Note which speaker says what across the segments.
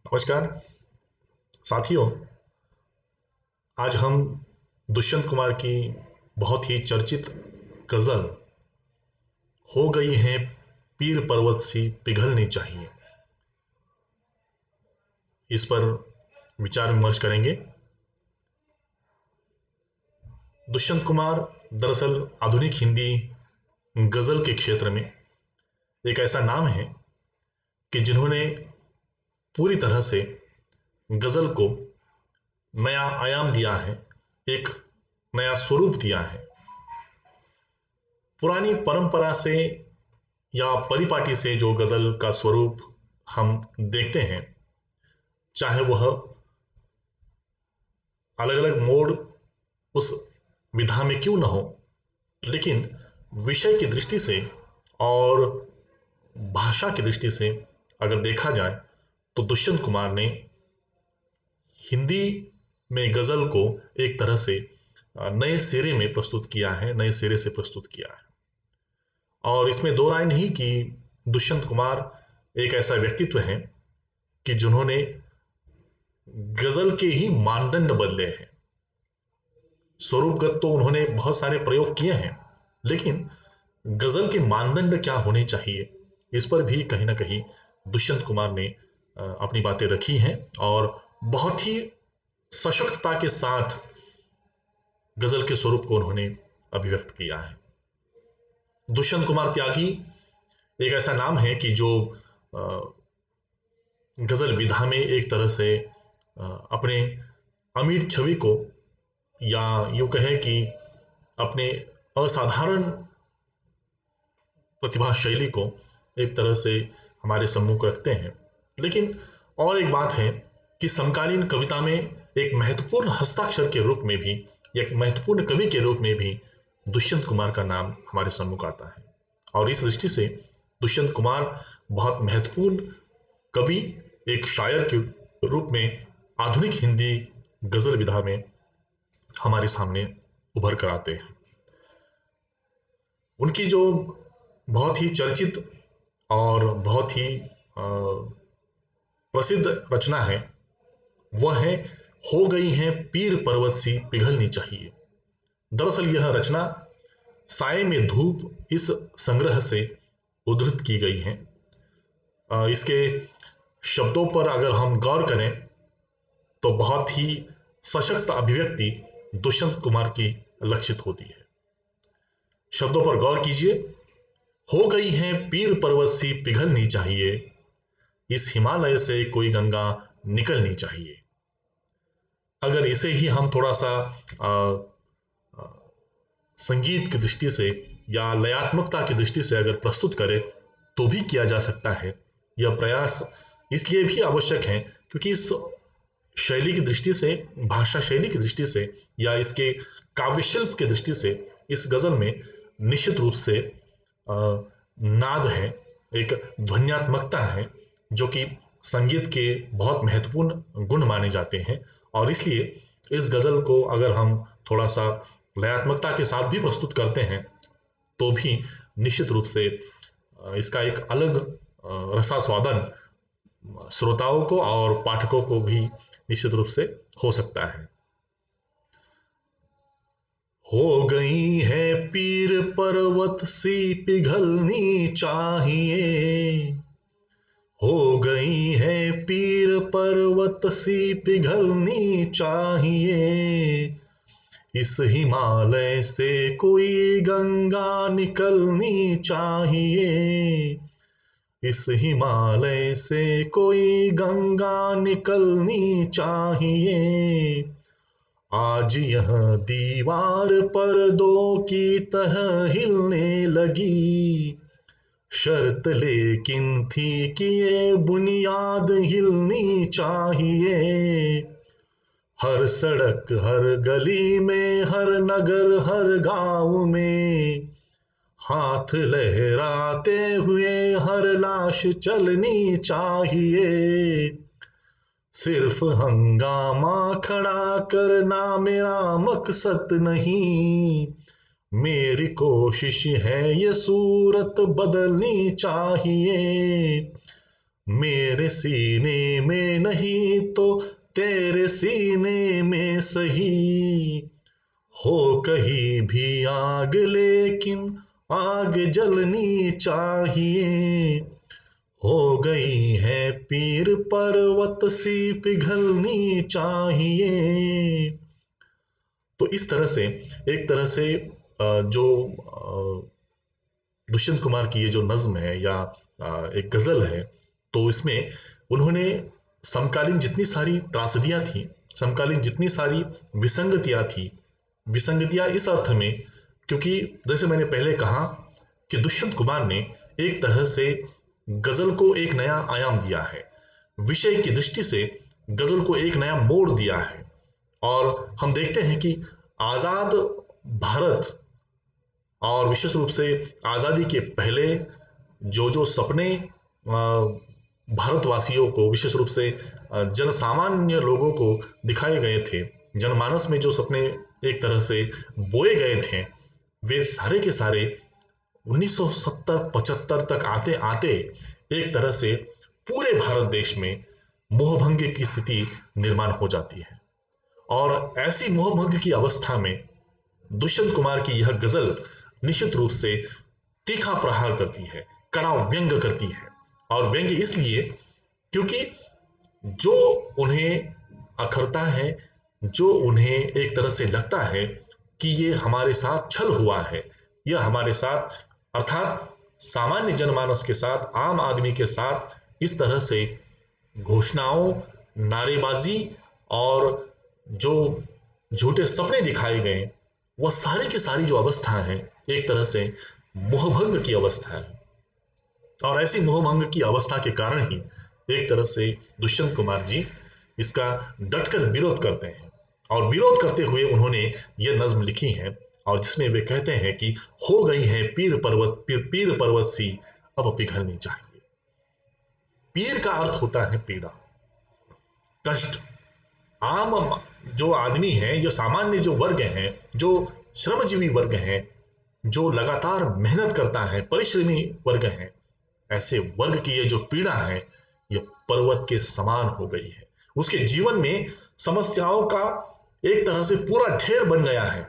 Speaker 1: नमस्कार साथियों। आज हम दुष्यंत कुमार की बहुत ही चर्चित गजल हो गई है पीर पर्वत सी पिघलनी चाहिए, इस पर विचार विमर्श करेंगे। दुष्यंत कुमार दरअसल आधुनिक हिंदी गजल के क्षेत्र में एक ऐसा नाम है कि जिन्होंने पूरी तरह से गजल को नया आयाम दिया है, एक नया स्वरूप दिया है। पुरानी परंपरा से या परिपाटी से जो गजल का स्वरूप हम देखते हैं, चाहे वह अलग अलग मोड़ उस विधा में क्यों न हो, लेकिन विषय की दृष्टि से और भाषा की दृष्टि से अगर देखा जाए तो दुष्यंत कुमार ने हिंदी में गजल को एक तरह से नए सिरे में प्रस्तुत किया है, नए सिरे से प्रस्तुत किया है। और इसमें दो राय नहीं कि दुष्यंत कुमार एक ऐसा व्यक्तित्व है कि जिन्होंने गजल के ही मानदंड बदले हैं। स्वरूपगत तो उन्होंने बहुत सारे प्रयोग किए हैं, लेकिन गजल के मानदंड क्या होने चाहिए, इस पर भी कहीं ना कहीं दुष्यंत कुमार ने अपनी बातें रखी हैं और बहुत ही सशक्तता के साथ गजल के स्वरूप को उन्होंने अभिव्यक्त किया है। दुष्यंत कुमार त्यागी एक ऐसा नाम है कि जो गजल विधा में एक तरह से अपने अमीर छवि को, या यूं कहें कि अपने असाधारण प्रतिभा शैली को एक तरह से हमारे सम्मुख रखते हैं। लेकिन और एक बात है कि समकालीन कविता में एक महत्वपूर्ण हस्ताक्षर के रूप में भी, एक महत्वपूर्ण कवि के रूप में भी दुष्यंत कुमार का नाम हमारे सम्मुख आता है। और इस दृष्टि से दुष्यंत कुमार बहुत महत्वपूर्ण कवि, एक शायर के रूप में आधुनिक हिंदी गजल विधा में हमारे सामने उभर कर आते हैं। उनकी जो बहुत ही चर्चित और बहुत ही प्रसिद्ध रचना है वह है हो गई है पीर पर्वत सी पिघलनी चाहिए। दरअसल यह रचना साए में धूप इस संग्रह से उद्धृत की गई है। इसके शब्दों पर अगर हम गौर करें तो बहुत ही सशक्त अभिव्यक्ति दुष्यंत कुमार की लक्षित होती है। शब्दों पर गौर कीजिए। हो गई है पीर पर्वत सी पिघलनी चाहिए, इस हिमालय से कोई गंगा निकलनी चाहिए। अगर इसे ही हम थोड़ा सा आ, आ, संगीत की दृष्टि से या लयात्मकता की दृष्टि से अगर प्रस्तुत करें तो भी किया जा सकता है। यह प्रयास इसलिए भी आवश्यक है क्योंकि इस शैली की दृष्टि से, भाषा शैली की दृष्टि से या इसके काव्य शिल्प की दृष्टि से इस गजल में निश्चित रूप से नाद है, एक ध्वन्यात्मकता है जो कि संगीत के बहुत महत्वपूर्ण गुण माने जाते हैं। और इसलिए इस गजल को अगर हम थोड़ा सा लयात्मकता के साथ भी प्रस्तुत करते हैं तो भी निश्चित रूप से इसका एक अलग रसास्वादन श्रोताओं को और पाठकों को भी निश्चित रूप से हो सकता है। हो गई है पीर पर्वत सी पिघलनी चाहिए, हो गई है पीर पर्वत सी पिघलनी चाहिए, इस हिमालय से कोई गंगा निकलनी चाहिए, इस हिमालय से कोई गंगा निकलनी चाहिए। आज यह दीवार पर्दों की तरह हिलने लगी, शर्त लेकिन थी कि ये बुनियाद हिलनी चाहिए। हर सड़क, हर गली में, हर नगर, हर गांव में हाथ लहराते हुए हर लाश चलनी चाहिए। सिर्फ हंगामा खड़ा करना मेरा मकसद नहीं, मेरी कोशिश है ये सूरत बदलनी चाहिए। मेरे सीने में नहीं तो तेरे सीने में सही, हो कहीं भी आग लेकिन आग जलनी चाहिए, हो गई है पीर पर्वत सी पिघलनी चाहिए। तो इस तरह से एक तरह से जो दुष्यंत कुमार की ये जो नज्म है या एक गजल है, तो इसमें उन्होंने समकालीन जितनी सारी त्रासदियां थी, समकालीन जितनी सारी विसंगतियां थी, विसंगतियां इस अर्थ में, क्योंकि जैसे मैंने पहले कहा कि दुष्यंत कुमार ने एक तरह से गजल को एक नया आयाम दिया है, विषय की दृष्टि से गजल को एक नया मोड़ दिया है। और हम देखते हैं कि आजाद भारत और विशेष रूप से आज़ादी के पहले जो जो सपने भारतवासियों को, विशेष रूप से जन सामान्य लोगों को दिखाए गए थे, जनमानस में जो सपने एक तरह से बोए गए थे, वे सारे के सारे 1970-75 तक आते आते एक तरह से पूरे भारत देश में मोहभंग की स्थिति निर्माण हो जाती है। और ऐसी मोहभंग की अवस्था में दुष्यंत कुमार की यह गजल निश्चित रूप से तीखा प्रहार करती है, कड़ा व्यंग करती है। और व्यंग इसलिए क्योंकि जो उन्हें अखरता है, जो उन्हें एक तरह से लगता है कि ये हमारे साथ छल हुआ है, यह हमारे साथ अर्थात सामान्य जनमानस के साथ, आम आदमी के साथ इस तरह से घोषणाओं, नारेबाजी और जो झूठे सपने दिखाए गए, वह सारी की सारी जो अवस्था है एक तरह से मोहभंग की अवस्था है। और ऐसी मोहभंग की अवस्था के कारण ही एक तरह से दुष्यंत कुमार जी इसका डटकर विरोध करते हैं। और विरोध करते हुए उन्होंने ये नज्म लिखी है, और जिसमें वे कहते हैं कि हो गई है पीर पर्वत सी अब पिघलनी चाहिए। पीर का अर्थ होता है पीड़ा, कष्ट। आम जो आदमी है, जो सामान्य जो वर्ग हैं, जो श्रमजीवी वर्ग हैं, जो लगातार मेहनत करता है, परिश्रमी वर्ग है, ऐसे वर्ग की ये जो पीड़ा है, ये पर्वत के समान हो गई है। उसके जीवन में समस्याओं का एक तरह से पूरा ढेर बन गया है।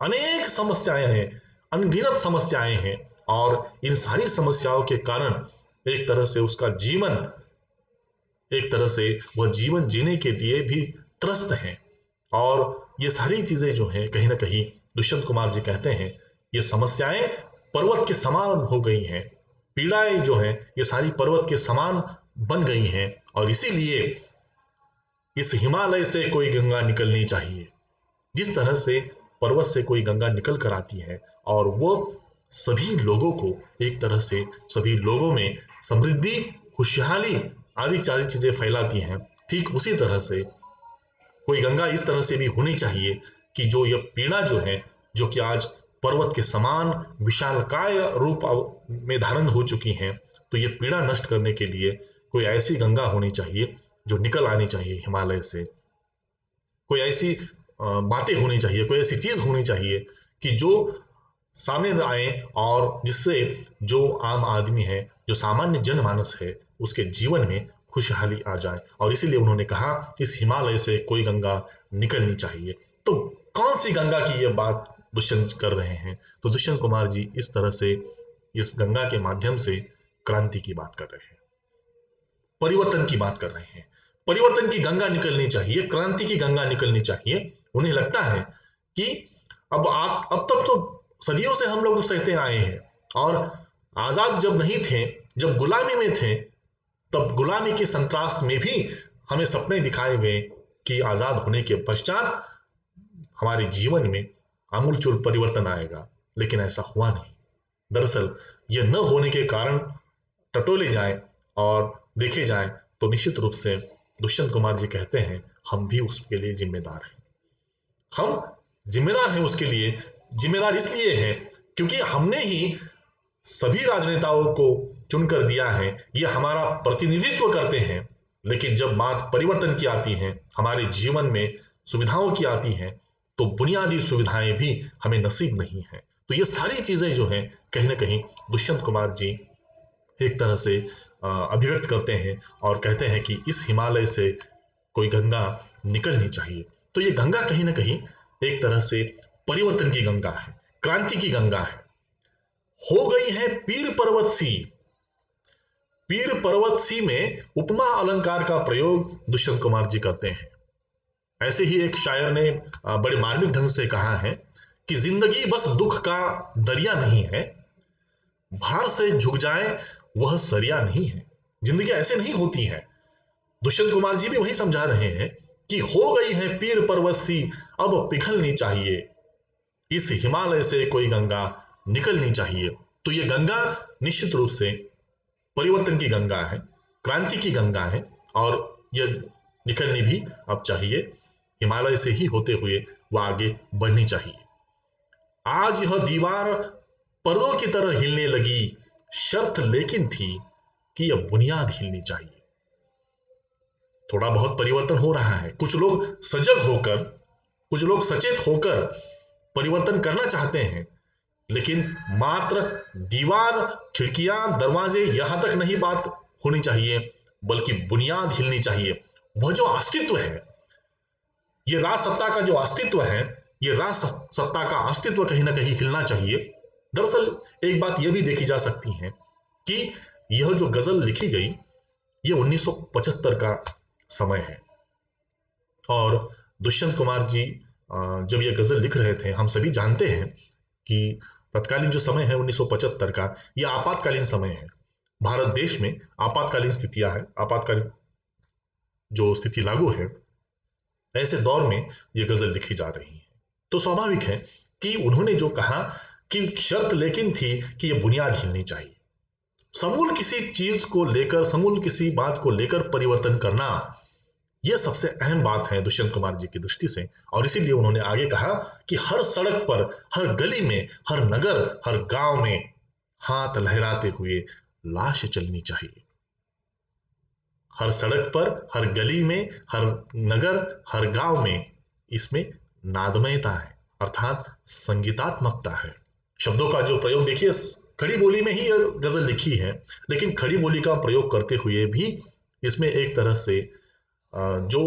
Speaker 1: अनेक समस्याएं हैं, अनगिनत समस्याएं हैं, और इन सारी समस्याओं के कारण एक तरह से उसका जीवन, एक तरह से वह जीवन जीने के लिए भी त्रस्त हैं। और ये सारी चीजें जो हैं कहीं ना कहीं दुष्यंत कुमार जी कहते हैं, ये समस्याएं पर्वत के समान हो गई हैं, पीड़ाएं जो हैं ये सारी पर्वत के समान बन गई हैं। और इसीलिए इस हिमालय से कोई गंगा निकलनी चाहिए। जिस तरह से पर्वत से कोई गंगा निकल कर आती है और वो सभी लोगों को एक तरह से, सभी लोगों में समृद्धि, खुशहाली आदि सारी चीजें फैलाती हैं, ठीक उसी तरह से कोई गंगा इस तरह से भी होनी चाहिए कि जो ये पीड़ा जो है, जो कि आज पर्वत के समान विशालकाय रूप में धारण हो चुकी हैं, तो ये पीड़ा नष्ट करने के लिए कोई ऐसी गंगा होनी चाहिए जो निकल आनी चाहिए हिमालय से। कोई ऐसी बातें होनी चाहिए, कोई ऐसी चीज होनी चाहिए कि जो सामने आए और जिससे जो आम आदमी है, जो सामान्य जनमानस है, उसके जीवन में खुशहाली आ जाए। और इसीलिए उन्होंने कहा इस हिमालय से कोई गंगा निकलनी चाहिए। तो कौन सी गंगा की ये बात दुष्यंत कर रहे हैं? तो दुष्यंत कुमार जी इस तरह से इस गंगा के माध्यम से क्रांति की बात कर रहे हैं, परिवर्तन की बात कर रहे हैं। परिवर्तन की गंगा निकलनी चाहिए, क्रांति की गंगा निकलनी चाहिए। उन्हें लगता है कि अब तक तो सदियों से हम लोग सहते आए हैं, और आजाद जब नहीं थे, जब गुलामी में थे, तब गुलामी के संत्रास में भी हमें सपने दिखाए गए कि आजाद होने के पश्चात हमारे जीवन में आमूलचूल परिवर्तन आएगा, लेकिन ऐसा हुआ नहीं। दरअसल यह न होने के कारण टटोले जाए और देखे जाए तो निश्चित रूप से दुष्यंत कुमार जी कहते हैं हम भी उसके लिए जिम्मेदार हैं। हम जिम्मेदार हैं उसके लिए। जिम्मेदार इसलिए हैं क्योंकि हमने ही सभी राजनेताओं को चुनकर दिया है, ये हमारा प्रतिनिधित्व करते हैं। लेकिन जब बात परिवर्तन की आती है, हमारे जीवन में सुविधाओं की आती है, तो बुनियादी सुविधाएं भी हमें नसीब नहीं है। तो ये सारी चीजें जो हैं कहीं ना कहीं दुष्यंत कुमार जी एक तरह से अभिव्यक्त करते हैं और कहते हैं कि इस हिमालय से कोई गंगा निकलनी चाहिए। तो ये गंगा कहीं ना कहीं एक तरह से परिवर्तन की गंगा है, क्रांति की गंगा है। हो गई है पीर पर्वत सी। पीर पर्वत सी में उपमा अलंकार का प्रयोग दुष्यंत कुमार जी करते हैं। ऐसे ही एक शायर ने बड़े मार्मिक ढंग से कहा है कि जिंदगी बस दुख का दरिया नहीं है, भार से झुक जाए वह सरिया नहीं है। जिंदगी ऐसे नहीं होती है। दुष्यंत कुमार जी भी वही समझा रहे हैं कि हो गई है पीर पर्वत सी, अब पिघलनी चाहिए, इस हिमालय से कोई गंगा निकलनी चाहिए। तो ये गंगा निश्चित रूप से परिवर्तन की गंगा है, क्रांति की गंगा है, और ये निकलनी भी अब चाहिए, हिमालय से ही होते हुए वह आगे बढ़नी चाहिए। आज यह दीवार पर्दों की तरह हिलने लगी, शर्त लेकिन थी कि यह बुनियाद हिलनी चाहिए। थोड़ा बहुत परिवर्तन हो रहा है। कुछ लोग सजग होकर, कुछ लोग सचेत होकर परिवर्तन करना चाहते हैं, लेकिन मात्र दीवार, खिड़कियां, दरवाजे यहां तक नहीं बात होनी चाहिए, बल्कि बुनियाद हिलनी चाहिए। वह जो अस्तित्व है, ये राज सत्ता का जो अस्तित्व है, ये राज सत्ता का अस्तित्व कहीं ना कहीं हिलना चाहिए। दरअसल एक बात यह भी देखी जा सकती है कि यह जो गजल लिखी गई, ये 1975 का समय है, और दुष्यंत कुमार जी जब ये गजल लिख रहे थे, हम सभी जानते हैं कि तत्कालीन जो समय है 1975 का, यह आपातकालीन समय है। भारत देश में आपातकालीन स्थितियां हैं, आपातकालीन जो स्थिति लागू है, ऐसे दौर में ये गजल लिखी जा रही है। तो स्वाभाविक है कि उन्होंने जो कहा कि शर्त लेकिन थी कि यह बुनियाद हिलनी चाहिए। समूल किसी चीज को लेकर, समूल किसी बात को लेकर परिवर्तन करना, यह सबसे अहम बात है दुष्यंत कुमार जी की दृष्टि से। और इसीलिए उन्होंने आगे कहा कि हर सड़क पर, हर गली में, हर नगर, हर गांव में हाथ लहराते हुए लाश चलनी चाहिए। हर सड़क पर, हर गली में, हर नगर, हर गांव में इसमें नादमयता है, अर्थात संगीतात्मकता है। शब्दों का जो प्रयोग देखिए, खड़ी बोली में ही यह गजल लिखी है, लेकिन खड़ी बोली का प्रयोग करते हुए भी इसमें एक तरह से जो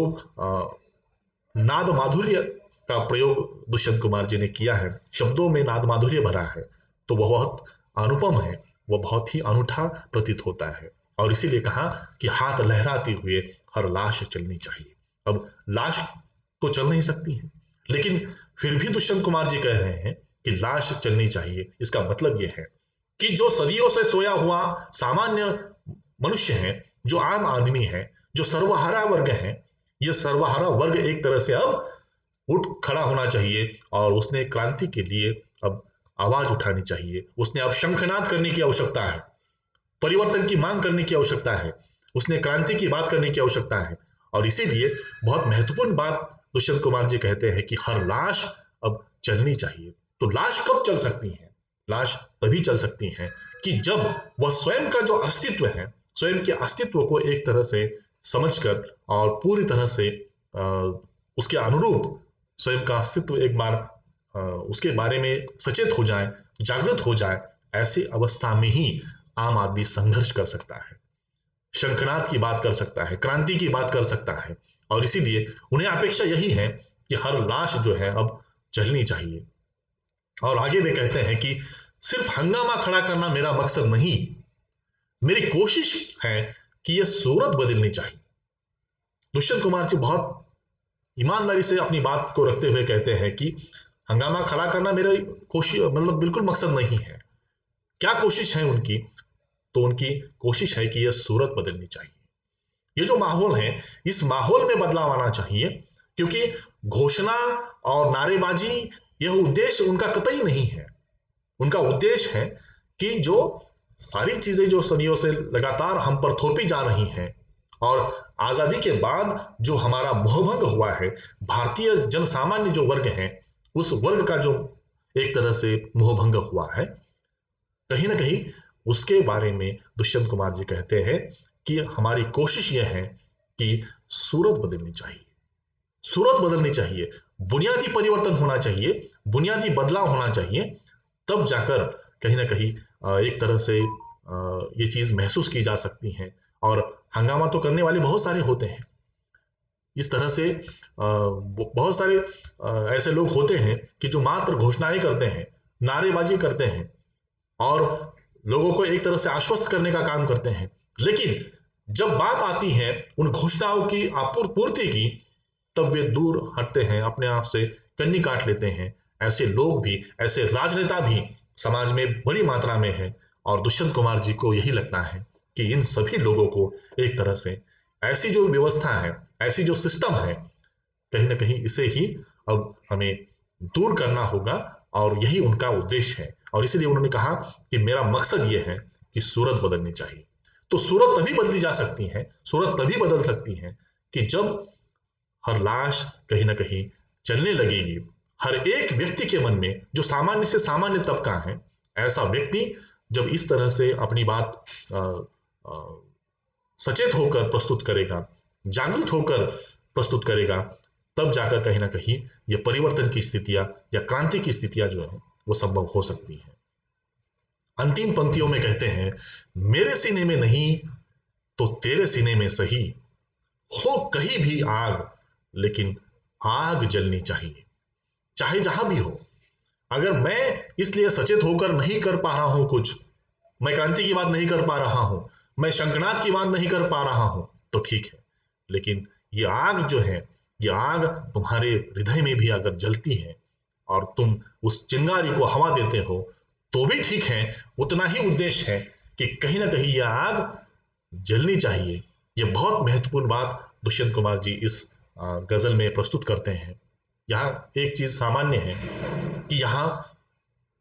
Speaker 1: नाद माधुर्य का प्रयोग दुष्यंत कुमार जी ने किया है, शब्दों में नाद माधुर्य भरा है, तो वह बहुत अनुपम है, वह बहुत ही अनूठा प्रतीत होता है। और इसीलिए कहा कि हाथ लहराते हुए हर लाश चलनी चाहिए। अब लाश तो चल नहीं सकती है, लेकिन फिर भी दुष्यंत कुमार जी कह रहे हैं कि लाश चलनी चाहिए। इसका मतलब यह है कि जो सदियों से सोया हुआ सामान्य मनुष्य है, जो आम आदमी है, जो सर्वहारा वर्ग है, यह सर्वहारा वर्ग एक तरह से अब उठ खड़ा होना चाहिए, और उसने क्रांति के लिए अब आवाज उठानी चाहिए। उसने अब शंखनाद करने की आवश्यकता है, परिवर्तन की मांग करने की आवश्यकता है, उसने क्रांति की बात करने की आवश्यकता है। और इसीलिए बहुत महत्वपूर्ण बात दुष्यंत कुमार जी कहते हैं कि हर लाश अब चलनी चाहिए। तो लाश कब चल सकती है? लाश तभी चल सकती है कि जब वह स्वयं का जो अस्तित्व है, स्वयं के अस्तित्व को एक तरह से समझकर और पूरी तरह से उसके अनुरूप स्वयं का अस्तित्व एक बार उसके बारे में सचेत हो जाए, जागृत हो जाए। ऐसी अवस्था में ही आम आदमी संघर्ष कर सकता है, शंखनाद की बात कर सकता है, क्रांति की बात कर सकता है। और इसीलिए उन्हें अपेक्षा यही है कि हर लाश जो है अब चलनी चाहिए। और आगे वे कहते हैं कि सिर्फ हंगामा खड़ा करना मेरा मकसद नहीं, मेरी कोशिश है कि यह सूरत बदलनी चाहिए। दुष्यंत कुमार जी बहुत ईमानदारी से अपनी बात को रखते हुए कहते हैं कि हंगामा खड़ा करना मेरा कोशिश, मतलब बिल्कुल मकसद नहीं है। क्या कोशिश है उनकी? तो उनकी कोशिश है कि यह सूरत बदलनी चाहिए। ये जो माहौल है, इस माहौल में बदलाव आना चाहिए, क्योंकि घोषणा और नारेबाजी यह उद्देश्य उनका कतई नहीं है। उनका उद्देश्य है कि जो सारी चीजें जो सदियों से लगातार हम पर थोपी जा रही हैं, और आजादी के बाद जो हमारा मोहभंग हुआ है, भारतीय जनसामान्य जो वर्ग है, उस वर्ग का जो एक तरह से मोहभंग हुआ है, कहीं ना कहीं उसके बारे में दुष्यंत कुमार जी कहते हैं कि हमारी कोशिश यह है कि सूरत बदलनी चाहिए, सूरत बदलनी चाहिए, बुनियादी परिवर्तन होना चाहिए, बुनियादी बदलाव होना चाहिए। तब जाकर कहीं ना कहीं एक तरह से ये चीज़ महसूस की जा सकती है। और हंगामा तो करने वाले बहुत सारे होते हैं। इस तरह से बहुत सारे ऐसे लोग होते हैं कि जो मात्र घोषणाएं करते हैं, नारेबाजी करते हैं और लोगों को एक तरह से आश्वस्त करने का काम करते हैं। लेकिन जब बात आती है उन घोषणाओं की पूर्ति की, तब वे दूर हटते हैं, अपने आप से कन्नी काट लेते हैं। ऐसे लोग भी, ऐसे राजनेता भी समाज में बड़ी मात्रा में हैं। और दुष्यंत कुमार जी को यही लगता है कि इन सभी लोगों को एक तरह से ऐसी जो व्यवस्था है, ऐसी जो सिस्टम है, कहीं ना कहीं इसे ही अब हमें दूर करना होगा। और यही उनका उद्देश्य है। और इसीलिए उन्होंने कहा कि मेरा मकसद ये है कि सूरत बदलनी चाहिए। तो सूरत तभी बदली जा सकती है, सूरत तभी बदल सकती है कि जब हर लाश कहीं ना कहीं चलने लगेगी। हर एक व्यक्ति के मन में, जो सामान्य से सामान्य तबका है, ऐसा व्यक्ति जब इस तरह से अपनी बात अ, अ, सचेत होकर प्रस्तुत करेगा, जागरूक होकर प्रस्तुत करेगा, तब जाकर कहीं ना कहीं ये परिवर्तन की स्थितियां या क्रांति की स्थितियां जो है वो संभव हो सकती है। अंतिम पंक्तियों में कहते हैं, मेरे सीने में नहीं तो तेरे सीने में सही, हो कहीं भी आग, लेकिन आग जलनी चाहिए, चाहे जहां भी हो। अगर मैं इसलिए सचेत होकर नहीं कर पा रहा हूं कुछ, मैं क्रांति की बात नहीं कर पा रहा हूं, मैं शंखनाद की बात नहीं कर पा रहा हूं, तो ठीक है। लेकिन ये आग जो है, ये आग तुम्हारे हृदय में भी अगर जलती है और तुम उस चिंगारी को हवा देते हो, तो भी ठीक है। उतना ही उद्देश्य है कि कहीं ना कहीं यह आग जलनी चाहिए। ये बहुत महत्वपूर्ण बात दुष्यंत कुमार जी इस गजल में प्रस्तुत करते हैं। यहाँ एक चीज सामान्य है कि यहाँ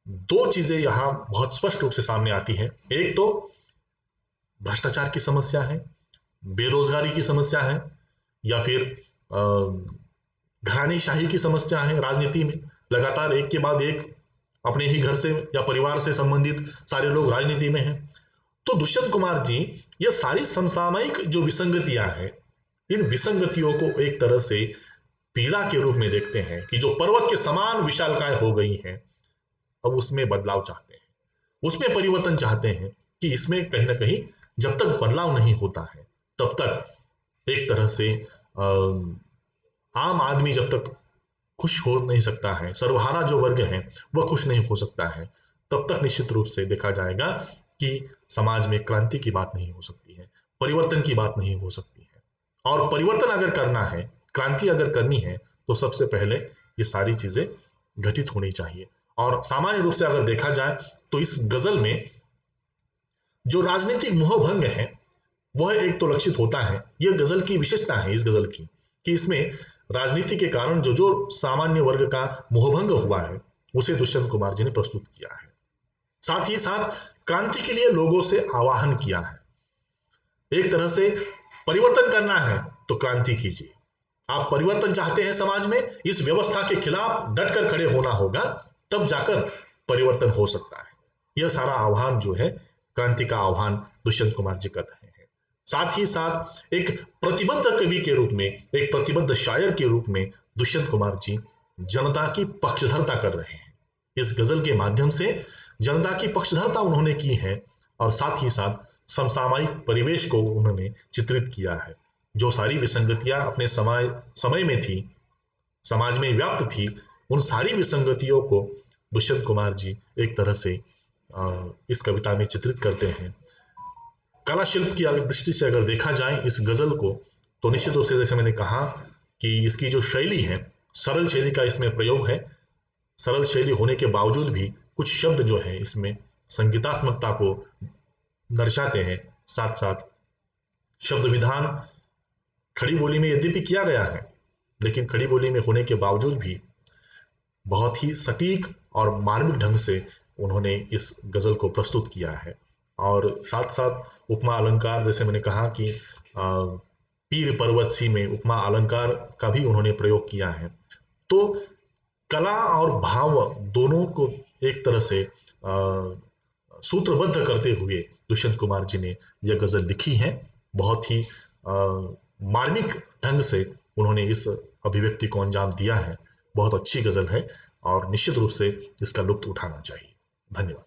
Speaker 1: दो चीजें यहाँ बहुत स्पष्ट रूप से सामने आती है। एक तो भ्रष्टाचार की समस्या है, बेरोजगारी की समस्या है, या फिर घरानेशाही की समस्या है। राजनीति में लगातार एक के बाद एक अपने ही घर से या परिवार से संबंधित सारे लोग राजनीति में हैं। तो दुष्यंत कुमार जी ये सारी समसामयिक जो विसंगतियां हैं, इन विसंगतियों को एक तरह से पीड़ा के रूप में देखते हैं कि जो पर्वत के समान विशालकाय हो गई हैं, अब उसमें बदलाव चाहते हैं, उसमें परिवर्तन चाहते हैं। कि इसमें कहीं ना कहीं जब तक बदलाव नहीं होता है, तब तक एक तरह से आम आदमी जब तक खुश हो नहीं सकता है, सर्वहारा जो वर्ग है वह खुश नहीं हो सकता है, तब तक निश्चित रूप से देखा जाएगा कि समाज में क्रांति की बात नहीं हो सकती है, परिवर्तन की बात नहीं हो सकती है। और परिवर्तन अगर करना है, क्रांति अगर करनी है, तो सबसे पहले ये सारी चीजें घटित होनी चाहिए। और सामान्य रूप से अगर देखा जाए तो इस गजल में जो राजनीतिक मोहभंग है वह एक तो लक्षित होता है। यह गजल की विशेषता है इस गजल की, कि इसमें राजनीति के कारण जो जो सामान्य वर्ग का मोहभंग हुआ है उसे दुष्यंत कुमार जी ने प्रस्तुत किया है। साथ ही साथ क्रांति के लिए लोगों से आह्वान किया है। एक तरह से परिवर्तन करना है तो क्रांति कीजिए। आप परिवर्तन चाहते हैं समाज में, इस व्यवस्था के खिलाफ डटकर खड़े होना होगा, तब जाकर परिवर्तन हो सकता है। यह सारा आह्वान जो है, क्रांति का आह्वान दुष्यंत कुमार जी कर रहे हैं। साथ ही साथ एक प्रतिबद्ध कवि के रूप में, एक प्रतिबद्ध शायर के रूप में दुष्यंत कुमार जी जनता की पक्षधरता कर रहे हैं। इस गजल के माध्यम से जनता की पक्षधरता उन्होंने की है, और साथ ही साथ समसामयिक परिवेश को उन्होंने चित्रित किया है। जो सारी विसंगतियां अपने समय में थी, समाज में व्याप्त थी, उन सारी विसंगतियों को दुष्यंत कुमार जी एक तरह से इस कविता में चित्रित करते हैं। कला शिल्प की अगर दृष्टि से अगर देखा जाए इस गजल को, तो निश्चित रूप से जैसे मैंने कहा कि इसकी जो शैली है, सरल शैली का इसमें प्रयोग है। सरल शैली होने के बावजूद भी कुछ शब्द जो है इसमें संगीतात्मकता को दर्शाते हैं। साथ साथ शब्द विधान खड़ी बोली में यद्यपि किया गया है, लेकिन खड़ी बोली में होने के बावजूद भी बहुत ही सटीक और मार्मिक ढंग से उन्होंने इस गजल को प्रस्तुत किया है। और साथ साथ उपमा अलंकार, जैसे मैंने कहा कि पीर पर्वत सी में उपमा अलंकार का भी उन्होंने प्रयोग किया है। तो कला और भाव दोनों को एक तरह से सूत्रबद्ध करते हुए दुष्यंत कुमार जी ने यह गजल लिखी है। बहुत ही मार्मिक ढंग से उन्होंने इस अभिव्यक्ति को अंजाम दिया है। बहुत अच्छी गजल है और निश्चित रूप से इसका लुत्फ उठाना चाहिए। धन्यवाद।